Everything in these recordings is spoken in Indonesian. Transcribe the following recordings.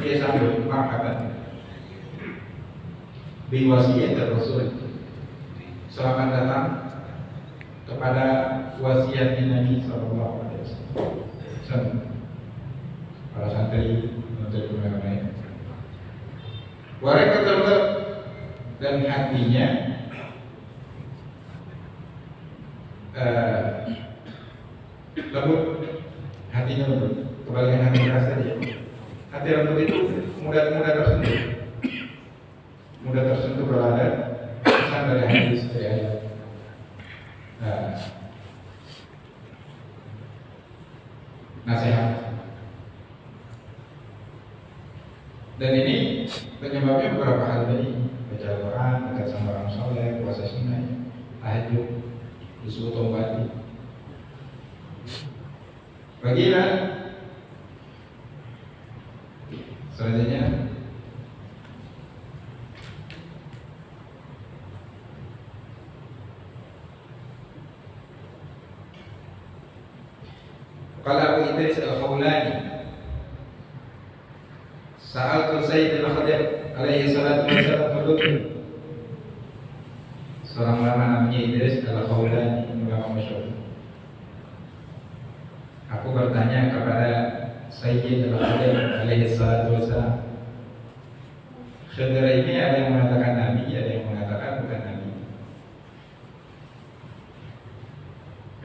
dia sambut marhaban bi wasiyat Rasul. Selamat datang kepada wasiat Nabi sallallahu alaihi wasallam. Para santri untuk mengenai warga terlebih dan hatinya lembut, hatinya lembut, kebalikan hati keras saja. Hati lembut itu mudah tersentuh kalau ada pesan dari hadis dari ayat. Nasihat. Dan ini penyebabnya beberapa hal tadi: baca Al-Quran, dekat sama orang soleh, puasa sunnah, tahajud, disebut tombati. Bagilah selanjutnya qala Abu Idris Al-Khawlani sa'altu Sayyid Al-Khadir alaihi salatu wassalam, seorang ulama namanya Idris Al-Khawlani, ulama masyhur. Aku bertanya kepada Sayyid Al-Khadir alaihi salatu wassalam. Khadir ini ada yang mengatakan Nabi, ada yang mengatakan bukan Nabi.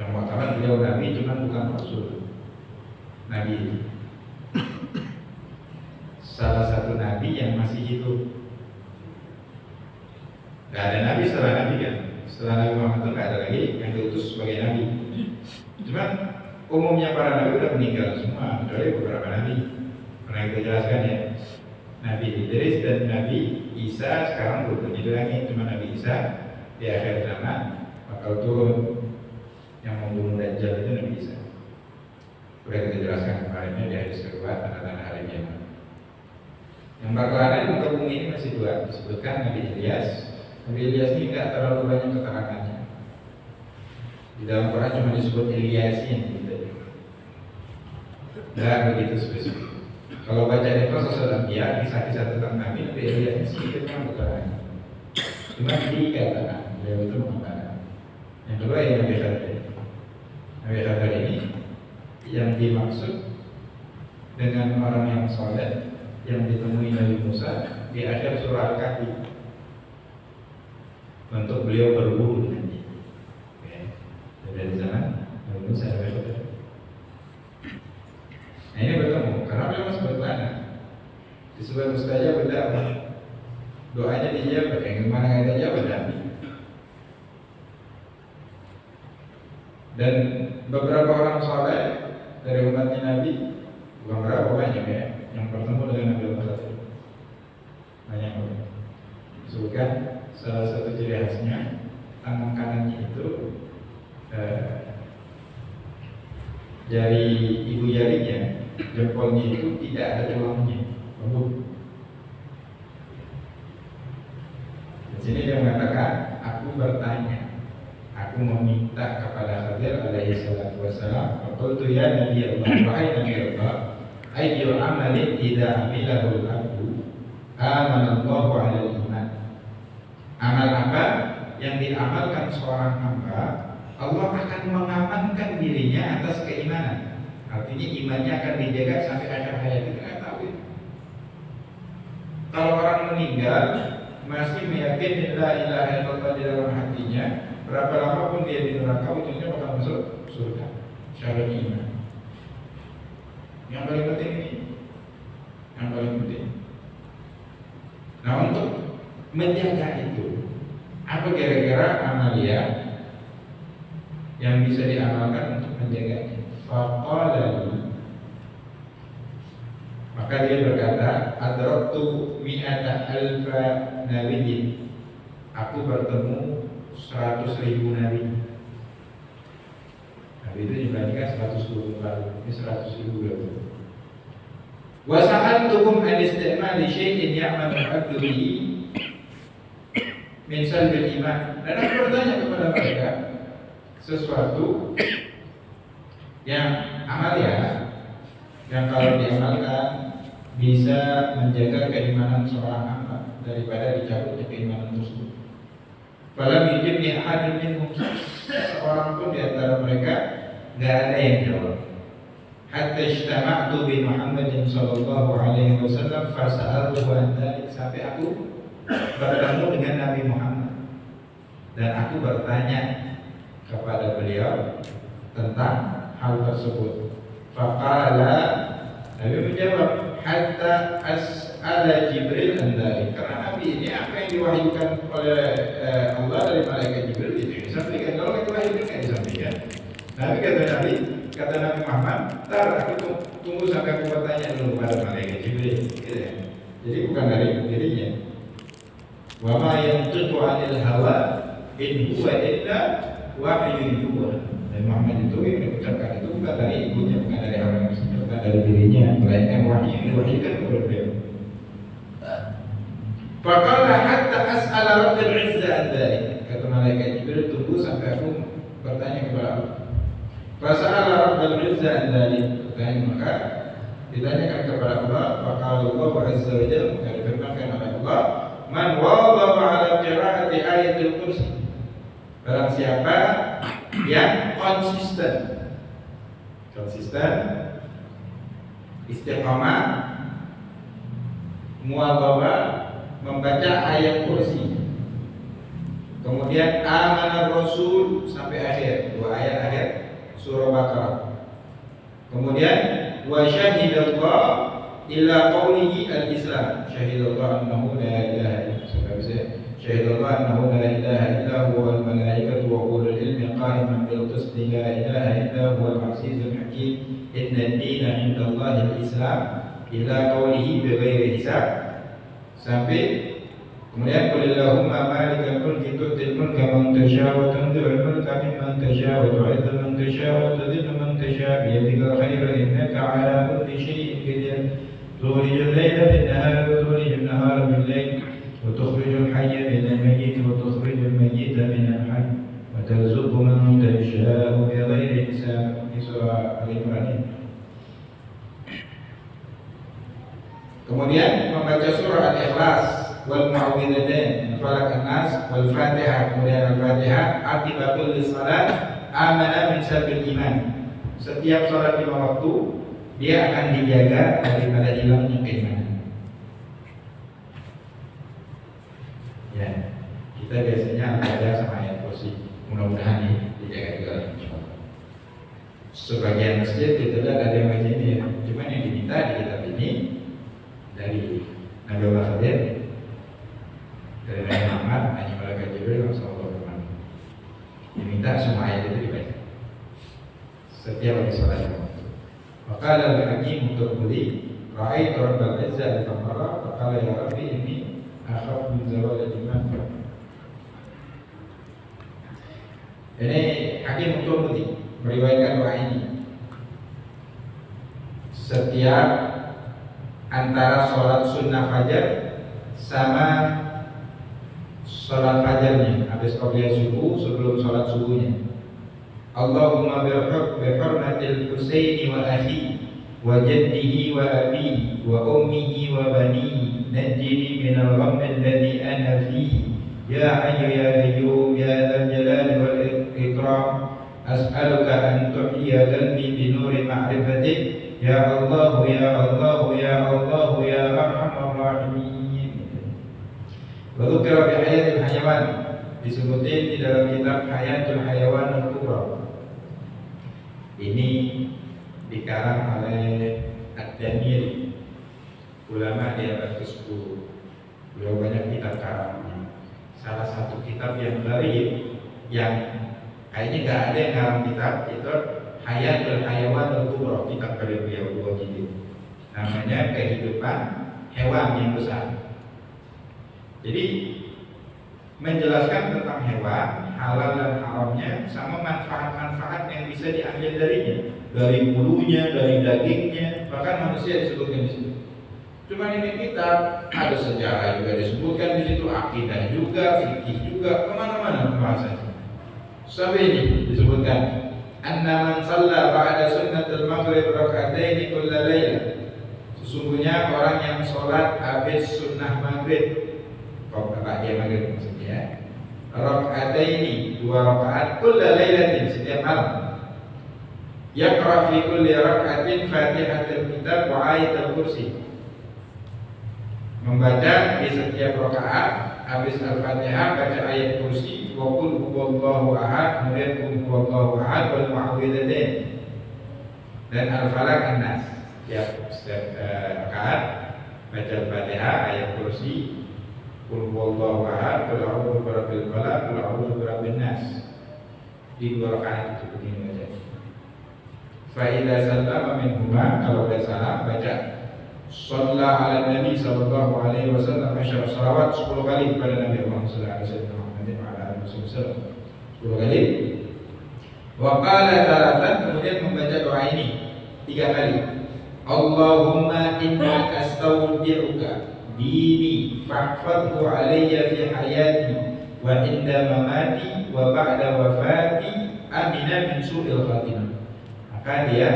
Yang mengatakan beliau Nabi cuma bukan Rasul. Nabi salah satu Nabi yang masih hidup. Gak ada Nabi setelah Nabi kan. Setelah Nabi Muhammad itu gak ada lagi yang diutus sebagai Nabi. Cuma umumnya para Nabi sudah meninggal semua, kecuali beberapa Nabi. Pernah kita jelaskan ya, Nabi Idris dan Nabi Isa sekarang belum di langit. Cuma Nabi Isa di akhir zaman bakal turun, yang membunuh Dajjal itu Nabi Isa. Sudah kita jelaskan kemarinnya di hadis kedua tanda-tanda hari kiamat. Yang bakal ada di muka bumi ini masih dua, disebutkan Nabi Ilyas. Nabi Ilyas ini tidak terlalu banyak keterangannya. Di dalam Quran cuma disebut Ilyasin gitu. Tidak begitu spesifik. Kalau baca di proses Al-Anbiya, kisah-kisah tentang Nabi Ilyas ini sedikit memang keterangan. Cuma dikatakan beliau itu mengatakan. Yang kedua yang Nabi Khadir. Nabi Khadir ini yang dimaksud dengan orang yang soleh yang ditemui Nabi Musa di akhir surah Al-Kahfi, untuk beliau berburu dengan dia. Dari sana Nabi Musa Nabi Khadir. Nah ini bertemu karena beliau masih berkelana. Disebut mustajab berda'wah, doanya dijawab. Yang gimana kata jawab Nabi. Dan beberapa orang soleh dari umatnya Nabi, bukan berapa banyak ya, yang bertemu dengan Nabi Muhammad. Banyak orang. Disebutkan salah satu ciri khasnya tangan kanannya itu jari ibu jarinya, jempolnya itu tidak ada tulangnya, lembut. Di sini dia mengatakan, aku bertanya, aku meminta kepada Khadir alaihi salatu wassalam, qultu ya Nabi Allah, wahai Nabi Allah, ayyu amalin idza amilahu al-abdu amanallahu 'alal iman. Amal apa yang diamalkan seorang hamba, Allah akan mengamankan dirinya atas keimanan. Artinya imannya akan dijaga sampai akhir hayat. Kita nggak tahu itu. Kalau orang meninggal masih meyakini la ilaha illallah di dalam hatinya, berapa lama pun dia di neraka, ujungnya bakal masuk surga. Syarat iman. Yang paling penting ini, yang paling penting. Nah untuk menjaga itu, apa kira-kira amalia yang bisa diamalkan untuk menjaganya? Faqalani, maka dia berkata, adraktu mi'ata alfa nabiyyin, aku bertemu 100.000 nabi. Nabi itu jumlahnya kan 124, ini 100.000 berarti. Wa sa'altukum an istimali syai'in ya'malu 'abdu bihi min salbil iman. Dan aku bertanya kepada mereka sesuatu yang amalia, yang kalau diamalkan bisa menjaga keimanan seorang hamba daripada dicabutnya keimanan tersebut. Falam yujibni ahadun minhum, seorang pun di antara mereka nggak ada yang jawab. Hatta ijtama'tu bi Muhammadin sallallahu alaihi wasallam fasa'altuhu an dzalik, sampai aku bertemu dengan Nabi Muhammad dan aku bertanya kepada beliau tentang hal tersebut. Faqala, Nabi menjawab, hatta as'ala Jibril an dzalik, karena Nabi ini apa yang diwahyukan oleh Allah dari malaikat Jibril itu yang disampaikan. Kalau itu wahyukan nggak disampaikan. Nabi kata Nabi Muhammad, "Tar, aku tunggu sampai aku bertanya dulu pada malaikat Jibril." Gitu ya. Jadi bukan dari dirinya. Wa ma yantiqu 'anil hawa in huwa illa wahyun yuha. Nabi Muhammad itu yang mengucapkan itu bukan dari ibunya, bukan dari hawa nafsunya, bukan dari dirinya, melainkan wahyu yang diwahyukan kepada beliau. Faqala hatta as'ala Rabbil 'Izza an dzalik. Kata malaikat Jibril, tunggu sampai aku bertanya kepada Allah. Fasa'ala Rabbil 'Izza an dzalik. Maka ditanyakan kepada Allah, faqala Allah 'Azza wa Jalla, maka difirmankan oleh Allah, man wadhaba 'ala qira'ati ayatil kursi. Barang siapa yang konsisten istiqamah, muwadhabah membaca ayat kursi, kemudian amana rasul sampai akhir, 2 ayat akhir surah Baqarah, kemudian wa syahidallah illa qawlihi al-islam, syahidallah annahu la ilaha illallah, syahidallah annahu la ilaha illa huwa al-malaikatu wa ulul ilmi qa'iman bil qisti la ilaha illa huwa al-azizul hakim inna ad-dina 'inda Allahi al-islam ila qawlihi bighairi hisab, sampai kemudian qulillahumma malikal mulki tu'til mulka man tasha' wa tanzi'ul mulka mimman tasha' wa tu'izzu man tasha' wa tudhillu man tasha' bi yadikal khairu innaka 'ala kulli shay'in qadir tulijul layla bin nahari wa tulijul nahara bil layl wa tukhrijul hayya minal mayyit wa tukhrijul mayyita minal hayy wa tarzuqu man tasha'u bighairi hisab. Ini surah Al-Imran. Kemudian membaca surah Al-Ikhlas wal Mu'awwidzatain, Falaq an-Nas wal Fatihah, kemudian Al-Fatihah, akibatul salat amana min sabil iman. Setiap salat 5 waktu dia akan dijaga daripada hilangnya keimanan. Ya, kita biasanya baca sama ayat kursi. Mudah-mudahan ini dijaga juga insyaallah. Sebagian masjid kita lihat ada yang baca ini ya. Cuman yang diminta di kitab ini dari Nabi Allah Khadir, dari Nabi Muhammad, hanya malaikat Jibril sallallahu alaihi wasallam. Diminta semua ayat itu dibaca setiap habis salat. Maka al-Hakim untuk beli Ra'ait Rabbal Izza al-Famara, faqala ya Rabbi inni akhaf min zawal al-iman. Ini Hakim untuk beli meriwayatkan doa ini. Setiap antara sholat sunnah fajar sama sholat fajarnya, habis qobliyah subuh sebelum sholat subuhnya. Allahumma bihurmatil Husaini wa akhi wa jaddihi wa abihi wa ummihi wa banihi najjini minal ghammi alladhi ana fihi ya hayyu ya qayyum ya dzal jalali wal ikram as'aluka an tuhyiya qalbi bi nuri ma'rifatik ya Allah ya Allah ya Allah ya arhamar rahimin. Wa dzukira bi hayatil hayawan, disebutin di dalam kitab Hayatul Hayawan Al-Kubra. Ini dikarang oleh Ad-Damiri, ulama di abad ke-10. Beliau banyak kitab karangnya. Salah satu kitab yang gharib, yang kayaknya nggak ada yang karang kitab, itu Hayatul Hayawan Al-Kubra, kitab dari beliau 2 jilid. Namanya Kehidupan Hewan yang Besar. Jadi menjelaskan tentang hewan, halal dan haramnya, sama manfaat-manfaat yang bisa diambil darinya, dari bulunya, dari dagingnya, bahkan manusia disebutkan di situ. Cuma ini kitab ada sejarah juga disebutkan di situ, akidah juga, fikih juga, kemana-mana pembahasannya. Sampai ini disebutkan, anna man shalla ba'da sunnatul maghrib rak'ataini kulla laila. Sesungguhnya orang yang sholat habis sunnah maghrib, dia maghrib maksudnya, rakaataini, 2 rakaat, kulla lailatin, setiap malam, yaqra fi kulli rakaatin Fatihatul Kitab wa Ayatul Kursi, membaca di setiap rakaat habis Al-Fatihah baca ayat kursi, wa qul huwallahu ahad, kemudian qul huwallahu ahad wal mu'awwidzatain dan Al-Falaq An-Nas. Setiap rakaat baca Al-Fatihah, ayat kursi, qul huwallahu ahad, qul a'udzu birabbil falaq, qul a'udzu birabbin nas. Di 2 rakaat itu begini baca. Fa idza sallama minhuma, kalau udah salam baca shalla ala nabi sallallahu alaihi wasallam 10 salawat, 10 kali kepada Nabi Muhammad sallallahu alaihi wasallam, 10 kali. Wa qala thalathan, kemudian membaca doa ini 3 kali. Allahumma inna astaudi'uka dini fahfadhu alayya fi hayati wa inda mamati wa ba'da wafati amina min su'il khatimah. Maka dia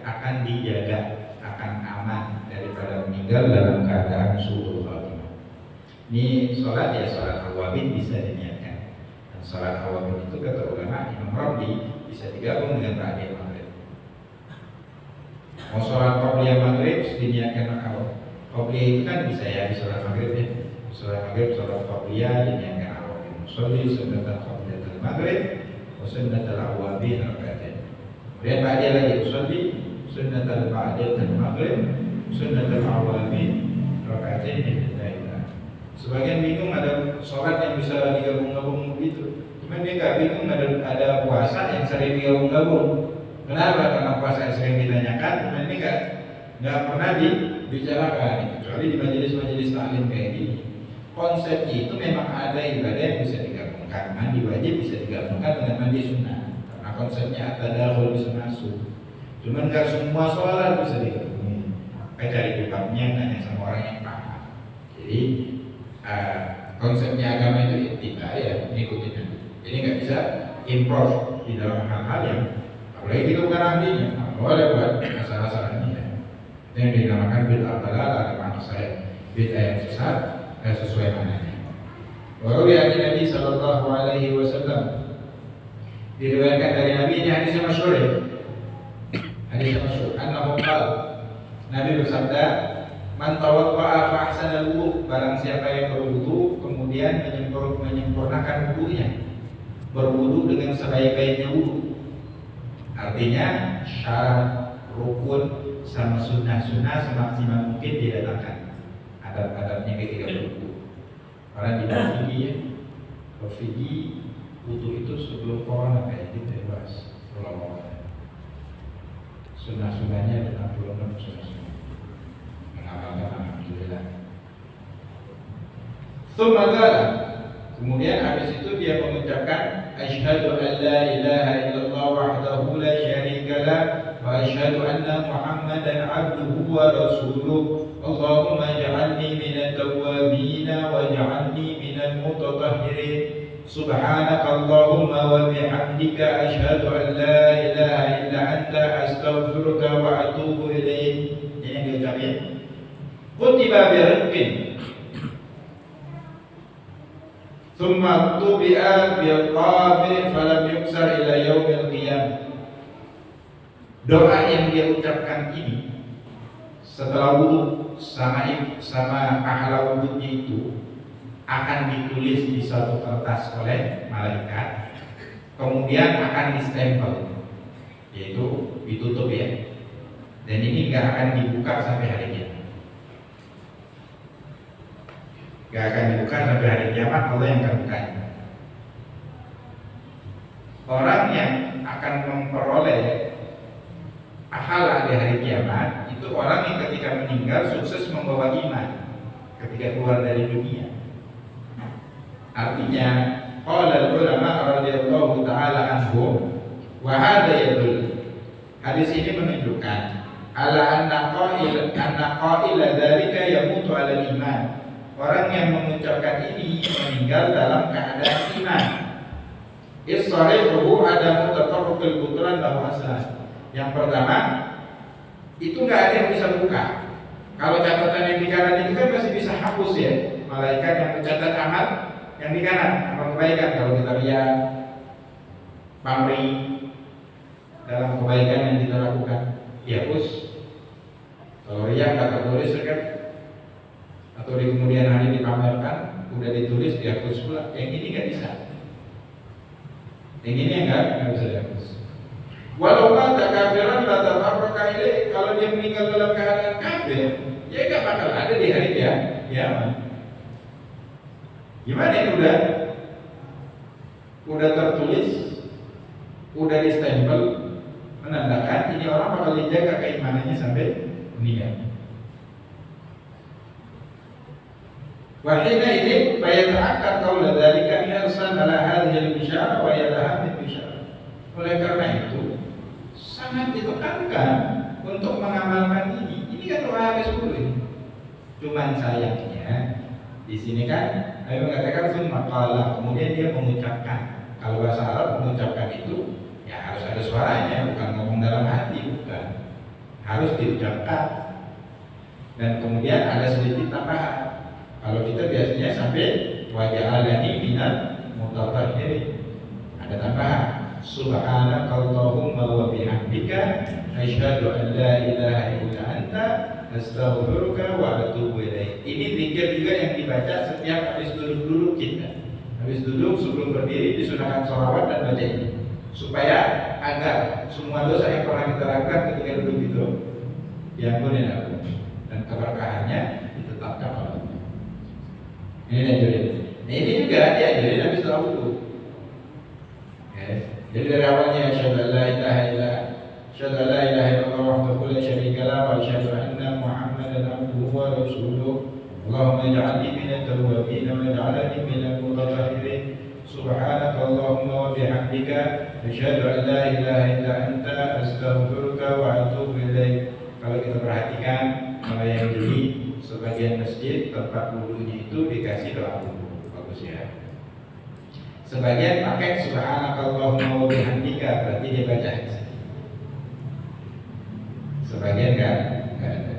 akan dijaga, akan aman daripada meninggal dalam keadaan su'ul khatimah. Ini sholat ya, sholat awabin bisa diniatkan. Dan sholat awabin itu kata ulama Imam Rabi bisa digabung dengan ba'diyah maghrib. Mau sholat qobliyah maghrib diniatkan awal. Qobliyah itu kan bisa ya di sholat maghrib ya. Sholat maghrib, sholat qobliyah diniatkan awal. Sholli sunnatal qobliyatul maghrib wa sunnatal awabin rakaatain. Kemudian ba'diyah lagi, sholli sunnatal ba'diyatul maghrib, sunnatal awabin rakaatain lillahi. Sebagian bingung ada sholat yang bisa digabung-gabung begitu. Cuman dia nggak bingung ada puasa yang sering digabung-gabung. Kenapa? Karena puasa yang sering ditanyakan, cuman ini nggak pernah dibicarakan, kecuali di majelis-majelis taklim kayak gini. Konsepnya itu memang ada ibadah yang bisa digabungkan, mandi wajib bisa digabungkan dengan mandi sunnah. Karena konsepnya at-tadakhul bisa masuk. Cuman nggak semua sholat bisa digabungin. Kayak cari kitabnya, tanya sama orang yang paham. Jadi konsepnya agama itu tidak ya ngikutin. Jadi nggak bisa improve di dalam hal-hal yang apalagi itu bukan ahlinya, boleh buat asal-asalan ini ya. Yang dinamakan bid'ah dalalah, ada makna saya bid'ah yang sesat, sesuai maknanya. Walau dari Nabi sallallahu alaihi wasallam, diriwayatkan dari Nabi, ini hadisnya masyhur ya. Hadisnya masyhur, annahu qala, Nabi bersabda, man tawadda'a fa ahsana al-wudu, barang siapa yang berwudu kemudian menyempurnakan wudunya, berwudu dengan sebaik-baiknya wudu. Artinya syarat, rukun, sama sunnah-sunnah semaksimal mungkin didatangkan. Adab-adabnya ketika berwudu. Orang di Fiji ya, Fiji wudu itu sebelum corona kayak gitu ya bahas. Sunnah-sunnahnya dan belum sunnah-sunnah. Mengamalkan alhamdulillah. Tsumma kemudian habis itu dia mengucapkan asyhadu an la ilaha illallah wahdahu la syarika lah wa asyhadu anna Muhammadan abduhu wa rasuluh. Allahumma ij'alni minat tawwabin wa ij'alni minal mutatahhirin. Subhanaka Allahumma wa bihamdika asyhadu an la ilaha illa anta astaghfiruka wa atubu ilaik. Ini yang diucapkan. Kutiba birifqin thumma tubi'a biqabi falam yuksar ila yaumil qiyamah. Doa yang dia ucapkan ini setelah wudu sama pahala wudunya itu akan ditulis di satu kertas oleh malaikat, kemudian akan distempel, yaitu ditutup ya, dan ini nggak akan dibuka sampai hari kiamat. Gak akan dibuka sampai hari kiamat, Allah yang akan bukanya. Orang yang akan memperoleh pahala di hari kiamat itu orang yang ketika meninggal sukses membawa iman ketika keluar dari dunia. Artinya, qala ulama radhiyallahu taala anhum wa hadha yadul. Hadis ini menunjukkan ala anna qaila dzalika yamutu ala iman. Orang yang mengucapkan ini meninggal dalam keadaan iman. Is-sahihu ada mutatarrukul butlan lahu aslan. Yang pertama, itu nggak ada yang bisa buka. Kalau catatan yang di kanan itu kan masih bisa hapus ya. Malaikat yang mencatat amal yang di kanan, amal kebaikan. Kalau kita lihat pamrih dalam kebaikan yang kita lakukan, dihapus. Kalau riya nggak tertulis kan, atau di kemudian hari dipamerkan, udah ditulis dihapus pula. Yang ini nggak bisa. Yang ini nggak bisa dihapus. Walau mata kafiran la tabarraka ilaih, kalau dia meninggal dalam keadaan kafir, ya nggak bakal ada di hari kiamat. Gimana ini udah tertulis, udah distempel, menandakan ini orang bakal dijaga keimanannya sampai meninggal. Wahina ini bayata'akkad qaula dzalika irsan ala hadhihi al-bisyarah wa yadaha min bisyarah. Oleh karena itu sangat ditekankan untuk mengamalkan ini. Ini kan doa habis dulu ini. Cuman sayangnya di sini kan Nabi mengatakan summa qala, kemudian dia mengucapkan. Kalau bahasa Arab mengucapkan itu ya harus ada suaranya, bukan ngomong dalam hati, bukan. Harus diucapkan. Dan kemudian ada sedikit tambahan. Kalau kita biasanya sampai waja'alani minal mutatahhirin, ada tambahan. Subhanakallahumma wa bihamdika asyhadu an la ilaha illa anta astaghfiruka wa atubu ilaik. Ini zikir juga yang dibaca setiap habis duduk kita. Habis duduk sebelum berdiri disunahkan sholawat dan baca ini, supaya agar semua dosa yang pernah kita lakukan ketika duduk itu diampuni Allah dan keberkahannya ditetapkan oleh Allah. Ini diajarin. Nah, ini juga diajarin habis sholat wudu. Jadi dari awalnya asyhadu an la ilaha illallah wahdahu la syarika lahu wa asyhadu anna Muhammadan abduhu wa rasuluhu. Allahumma ij'alni minat tawwabin wa ij'alni minal mutatahhirin. Subhanakallahumma wa bihamdika asyhadu an la ilaha illa anta astaghfiruka wa atubu ilaik. Kalau kita perhatikan yang di sebagian masjid tempat wudunya itu dikasih doa wudu, bagus ya. Sebagian pakai subhanakallahumma wa bihamdika, berarti dia baca. Sebagian enggak ada.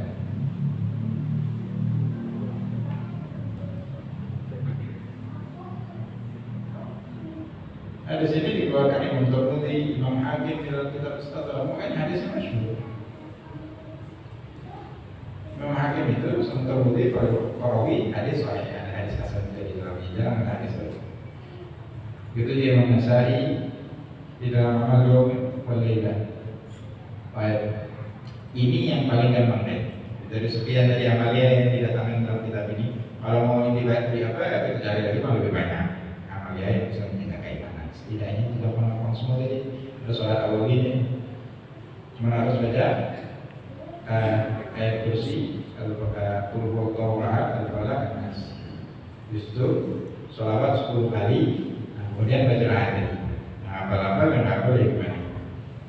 Hadis ini dikeluarkan Imam Tirmidzi, Imam Hakim dalam kitab Mustadrak. Mungkin hadisnya masyhur. Imam Hakim itu Imam Tirmidzi perawi hadis sahih, ada hadis hasan dari dalam jarang ada hadis sahih. Itu dia Imam Nasa'i di dalam Amal Yawm wal Lailah. Baik. Ini yang paling gampang deh. Dari sekian dari amalia yang didatangkan dalam kitab ini, kalau mau dibaca apa ya kita cari lagi malah lebih banyak amalia yang bisa menjaga keimanan. Setidaknya kita melakukan semua tadi. Terus sholat awal ini cuma harus baca ayat kursi, kalau pakai qul huwallahu ahad, al-falaq, an-nas. Itu sholawat 10 kali. Kemudian baca ayat ini. Nah, apa-apa yang tak boleh gimana?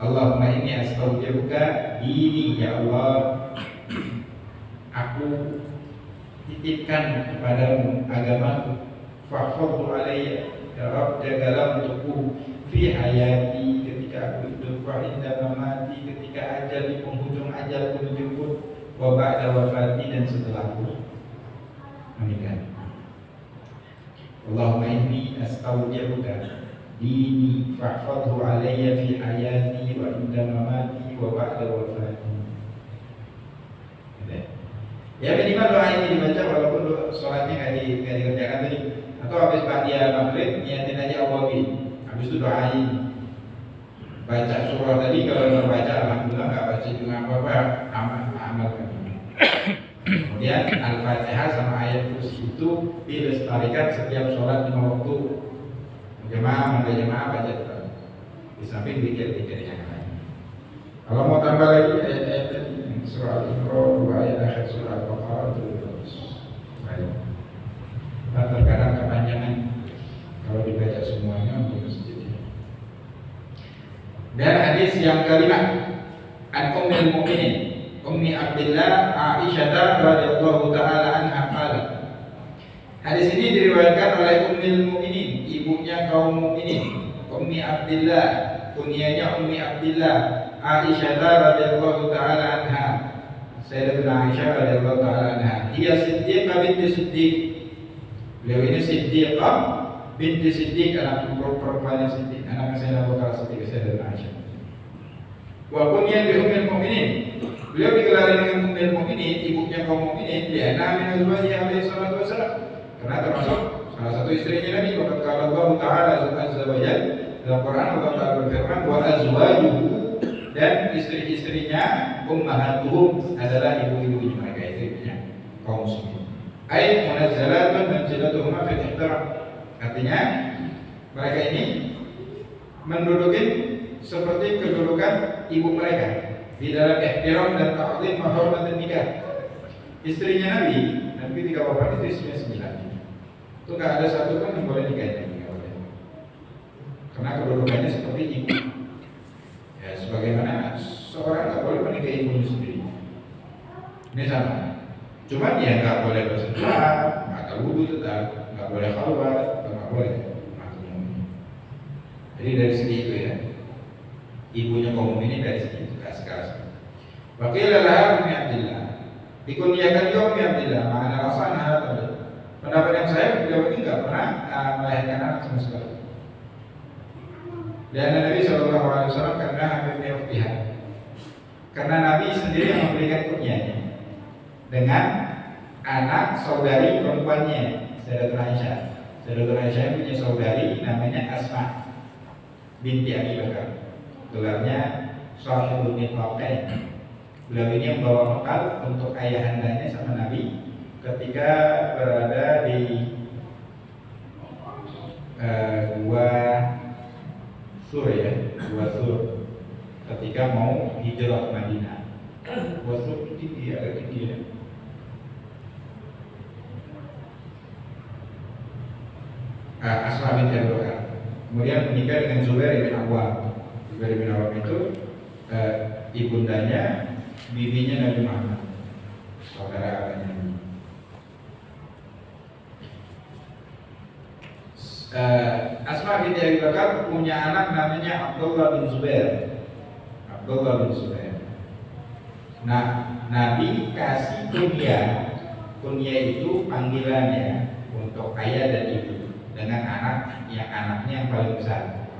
Allahumma inni astaudiuka dini, ya Allah, aku titipkan kepadamu agamaku. Fahfadhu alayya, ya Rabb, jagalah untukku fi hayati, ketika aku hidup, wa inda mamati, ketika ajal di penghujung ajalku menjemput, wa ba'da wafati, dan setelahku meninggal. Allahumma inni astaudiuka dini fahfadhu alayya fi hayati wa inda mamati wa ba'da wafati. Ya minimal doa ini dibaca walaupun sholatnya nggak dikerjakan tadi. Atau habis ba'da maghrib niatin aja awwabi. Habis itu doain. Baca surah tadi, kalau nggak baca alhamdulillah, nggak baca juga apa-apa, amalkan. Kemudian Al-Fatihah sama ayat kursi itu dilestarikan setiap sholat 5 waktu. Jemaah baca terus. Di samping dikir-dikir yang lain. Kalau mau tambah lagi ayat-ayat tadi, surah Al-Imran, 2 ayat akhir surah Al-Baqarah itu terus. Baik. Nah, terkadang kepanjangan kalau dibaca semuanya untuk masjid. Dan hadis yang kelima, an Ummul Mukminin Ummi Abdillah Aisyah radhiyallahu taala anha qalat. Hadis ini diriwayatkan oleh Ummul Mukminin, ibunya kaum mukminin, Ummi Abdillah, kunyanya Ummi Abdillah Aisyah radhiyallahu taala anha. Sayyidatuna Aisyah radhiyallahu taala anha. Dia Siddiqah binti Siddiq. Beliau ini Siddiqah binti Siddiq, anak perempuan Siddiq, anak Sayyidina Abu Bakar Siddiq, Sayyidatuna Aisyah. Wa kunyat bi ummil mukminin. Beliau digelari dengan ummul mukminin, ibunya kaum mukminin, di ana min azwajihi alaihi salatu wasallam. Karena termasuk salah satu istrinya Nabi. Waqad qala Allah Ta'ala azza wa jalla dalam Quran, Allah Ta'ala berfirman, wa azwajuhu, dan istri-istrinya ummahatuhum adalah ibu-ibunya mereka, istrinya kaum muslimin. Ay munazzalatun manzilatuhuma fil ihtiram. Artinya mereka ini menduduki seperti kedudukan ibu mereka di dalam ihtiram dan ta'zim wa hormatin nikah. Istrinya Nabi ketika wafat itu istrinya 9. Itu nggak ada satu pun yang boleh nikah lagi, nggak boleh. Karena kedudukannya seperti ibu. Ya, sebagaimana seorang nggak boleh menikahi ibunya sendiri. Ini sama. Cuman ya nggak boleh bersentuhan, nggak wudhu tetap, nggak boleh khalwat, nggak boleh. Jadi dari segi itu ya, ibunya kaum ini dari segi itu sekarang. Wakil adalah Ummi Abdillah. Dikunyakan dia Ummi Abdillah. Mana rasanya tadi? Pendapat yang saya, beliau ini nggak pernah melahirkan anak sama sekali. Dan Nabi SAW karena Habibnya Uqtihah, karena Nabi sendiri yang memberikan kunyahnya dengan anak saudari perempuannya, Sayyidatuna Aisyah. Sayyidatuna Aisyah punya saudari namanya Asma binti Abi Bakar. Gelarnya Shahibul Nifaqain. Beliau ini yang membawa bekal untuk ayahandanya sama Nabi ketika berada di Gua Sur ya, Gua Sur, ketika mau hijrah ke Madinah. Gua Sur itu tinggi, agak tinggi ya. Asma binti Abi Bakar. Kemudian menikah dengan Zubair bin Awwam. Zubair bin Awwam itu ibundanya, bibinya Nabi Muhammad, saudara kakaknya. Asma binti Abi Bakar punya anak namanya Abdullah bin Zubair. Abdullah bin Zubair. Nah, Nabi kasih kunyah. Kunyah itu panggilannya untuk ayah dan ibu dengan anaknya yang paling besar.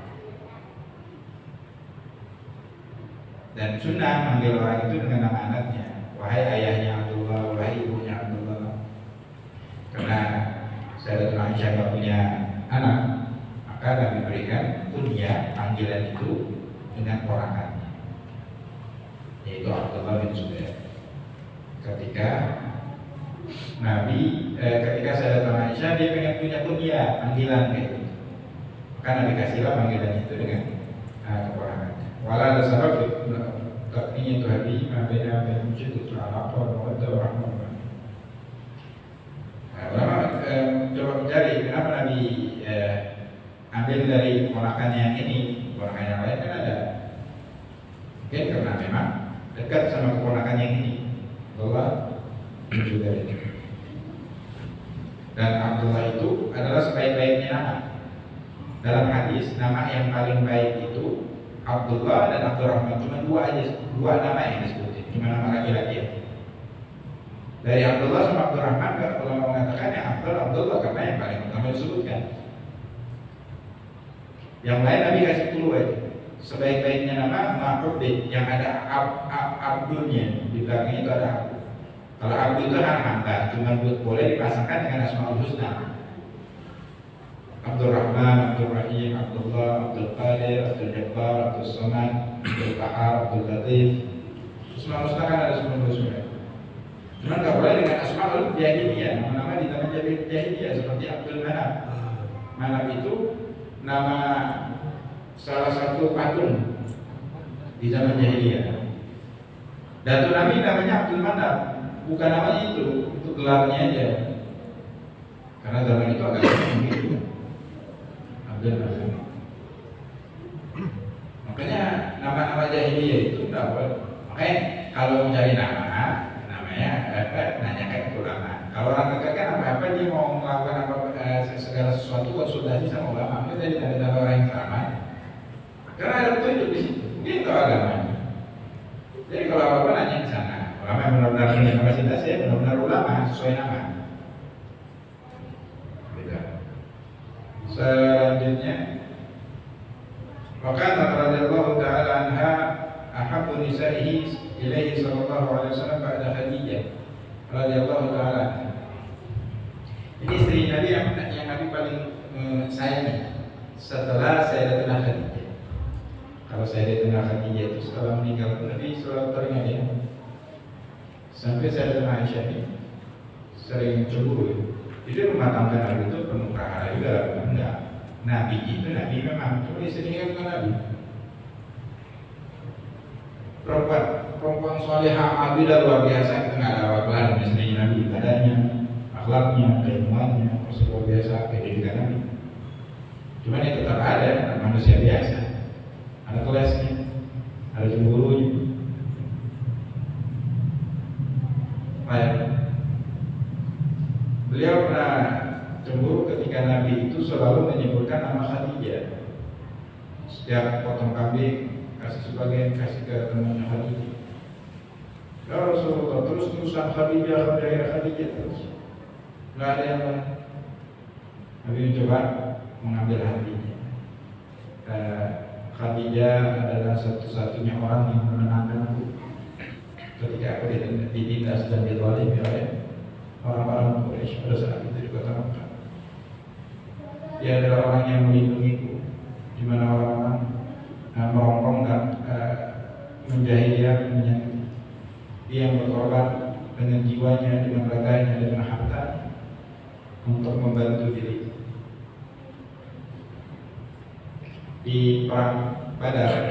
Dan sunnah manggil orang itu dengan nama anaknya. Wahai ayahnya Abdullah, wahai ibunya Abdullah. Karena Sayyidatuna Aisyah tidak punya anak, maka Nabi berikan kunyah panggilan itu dengan ponakannya, yaitu Abdullah bin Zubair. Ketika Sayyidatuna Aisyah dia pengen punya kunyah panggilan kayak gitu, maka Nabi kasihlah panggilan itu dengan keponakannya. Walau ada sebab takninya itu hadi mabena dan mujid itu alaqah wa rahmah. Ulama coba mencari kenapa Nabi ambil dari ponakannya yang ini, ponakan yang lain kan ada. Mungkin karena memang dekat sama keponakan yang ini, bahwa juga itu. Dan Abdullah itu adalah sebaik-baiknya nama. Dalam hadis nama yang paling baik itu Abdullah dan Abdurrahman, cuma dua nama yang disebutin, cuma nama laki-laki. Dari Abdullah sama Abdurrahman, ulama mengatakan yang Abdullah karena yang paling pertama disebutkan. Yang lain Nabi kasih clue aja. Sebaik-baiknya nama Ma'ubid, yang ada Abdulnya di belakangnya itu ada Abdul. Kalau Abdul itu hamba, cuma boleh dipasangkan dengan Asmaul Husna. Abdurrahman, Abdurrahim, Abdullah, Abdul Qadir, Abdul Jabbar, Abdul Somad, Abdul Qahar, Abdul Latif. Asmaul Husna kan ada 99. Cuma nggak boleh dengan Asmaul Jahiliyah, nama-nama di zaman Jahiliyah seperti Abdul Manaf. Manaf itu nama salah satu patung di zaman Jahiliyah. Datuk Nabi namanya Abdul Manaf, bukan namanya itu gelarnya aja. Karena zaman itu agak begitu. Abdul Manaf. Makanya nama-nama Jahiliyah itu nggak boleh. Makanya kalau mencari namanya nanyakan ke ulama. Kalau orang dekat kan apa-apa dia mau melakukan segala sesuatu konsultasi sama ulama. Kita jadi ada orang yang sama. Karena ada petunjuk di situ. Dia tahu agamanya. Jadi kalau apa-apa nanya ke sana. Ulama yang benar-benar punya kapasitas ya benar-benar ulama sesuai nama. Beda. Selanjutnya, maka radhiyallahu taala anha ahabbu nisaihi ilaihi sallallahu alaihi wasallam ba'da Khadijah radhiyallahu taala. Ini istri Nabi yang Nabi paling sayangi setelah Sayyidatina Khadijah. Kalau Sayyidatina Khadijah itu setelah meninggal Nabi selalu teringat ya. Sampai Sayyidatina Aisyah ini sering cemburu. Jadi rumah tangga Nabi itu penuh prahara juga, enggak. Nabi itu Nabi memang, cuma istrinya bukan Nabi. Perempuan solehah abidah luar biasa, kita nggak ada apa-apa dengan istrinya Nabi, adanya, akhlaknya, keilmuannya, luar biasa, pendidikan Nabi. Cuma ini tetap ada manusia biasa, ada kelasnya, ada cemburunya. Baik. Beliau pernah cemburu ketika Nabi itu selalu menyebutkan nama Khadijah. Setiap potong kambing kasih sebagian, kasih ke temannya Khadijah. Ya Rasulullah, terus-terusan Khadijah terus. Nggak ada yang lain. Nabi mencoba mengambil hatinya. Khadijah adalah satu-satunya orang yang menenangkan aku ketika aku ditindas dan dizalimi oleh orang-orang Quraisy pada saat itu di kota Makkah. Dia adalah orang yang melindungiku, di mana orang-orang merongrong dan menjahit dia, menyakiti. Dia yang berkorban dengan jiwanya, dengan raganya, dengan harta untuk membantu diri. Di perang Badar,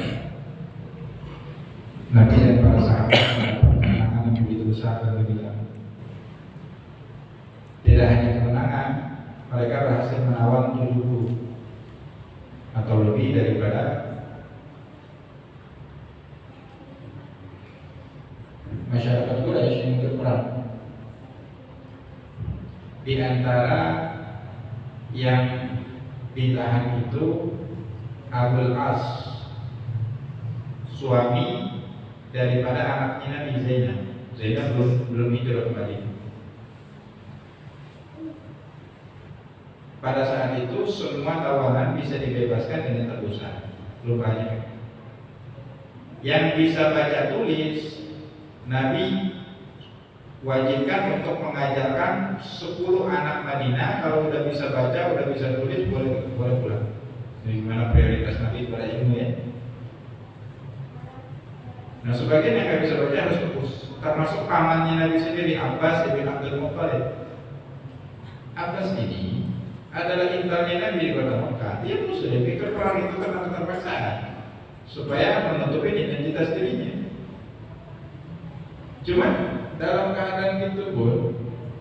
Nabi dan para sahabat mendapat kemenangan yang begitu besar dan begitu lama. Tidak hanya kemenangan, mereka berhasil menawan 70 atau lebih daripada masyarakat Quraisy yang ikut perang. Di antara yang ditahan itu Abul As, suami daripada anaknya Nabi Zainab. Zainab belum hijrah kembali. Pada saat itu semua tawanan bisa dibebaskan dengan tebusan, belum banyak. Yang bisa baca tulis, Nabi wajibkan untuk mengajarkan 10 anak Madinah. Kalau udah bisa baca, udah bisa tulis, boleh pulang. Jadi gimana prioritas Nabi pada ilmu ya? Nah, sebagian yang nggak bisa baca harus tebus, termasuk pamannya Nabi sendiri, Abbas ibn Abdul Muttalib. Abbas ini adalah intelnya Nabi di kota Makkah. Dia musuh, dia pikir perang itu karena keterpaksaan supaya menutupi identitas dirinya. Cuma dalam keadaan itu pun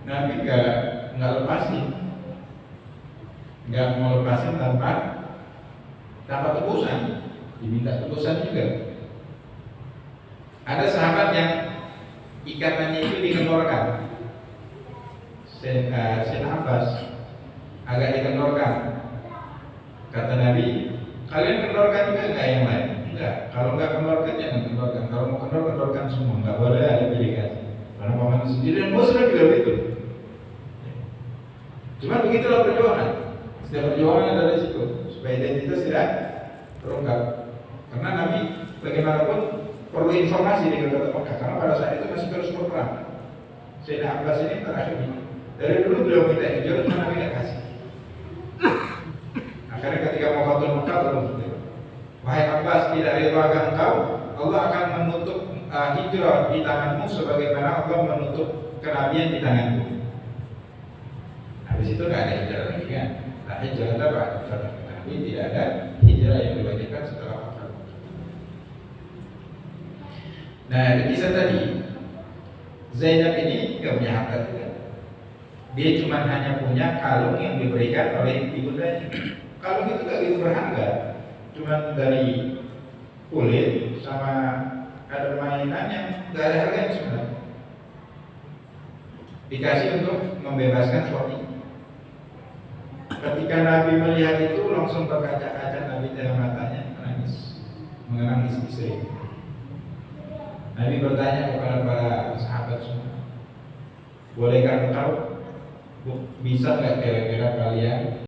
Nabi nggak lepasin, nggak mau lepasin tanpa tebusan, diminta tebusan juga. Ada sahabat yang ikatannya itu dikendorkan, Sayyidina Abbas agak dikendorkan. Kata Nabi, kalian kendorkan juga nggak yang lain? Enggak. Kalau nggak kendorkan jangan kendorkan. Kalau mau kendorkan semua. Nggak boleh ada pilihan. Karena paman sendiri dan Muslim juga begitu. Cuma begitulah perjuangan. Setiap perjuangan ada risiko supaya identitas tidak terungkap. Karena Nabi bagaimanapun perlu informasi di kota Makkah. Karena pada saat itu masih terus berperang. Sayyidina Abbas ini terakhir dari dulu beliau minta hijrah, cuma Nabi nggak kasih. Akhirnya ketika mau Fathul Makkah baru wahai Abbas, tidak ridha engkau, Allah akan menutup hijrah di tanganmu sebagaimana Allah menutup kenabian di tanganmu. Habis itu nggak ada hijrah lagi kan? Nah, hijrah ada Fathul Nabi, tidak ada hijrah yang diwajibkan setelah Fathul Makkah. Nah, di kisah tadi Zainab ini nggak punya harta juga. Dia cuma hanya punya kalung yang diberikan oleh ibundanya. Kalung itu gak gitu berharga, cuma dari kulit sama ada mainan yang gak ada harganya sebenarnya. Dikasih untuk membebaskan suami. Ketika Nabi melihat itu langsung berkaca-kaca Nabi dalam matanya, menangis, mengenang istri. Nabi bertanya kepada para sahabat semua, bolehkah engkau, bisa nggak kira-kira kalian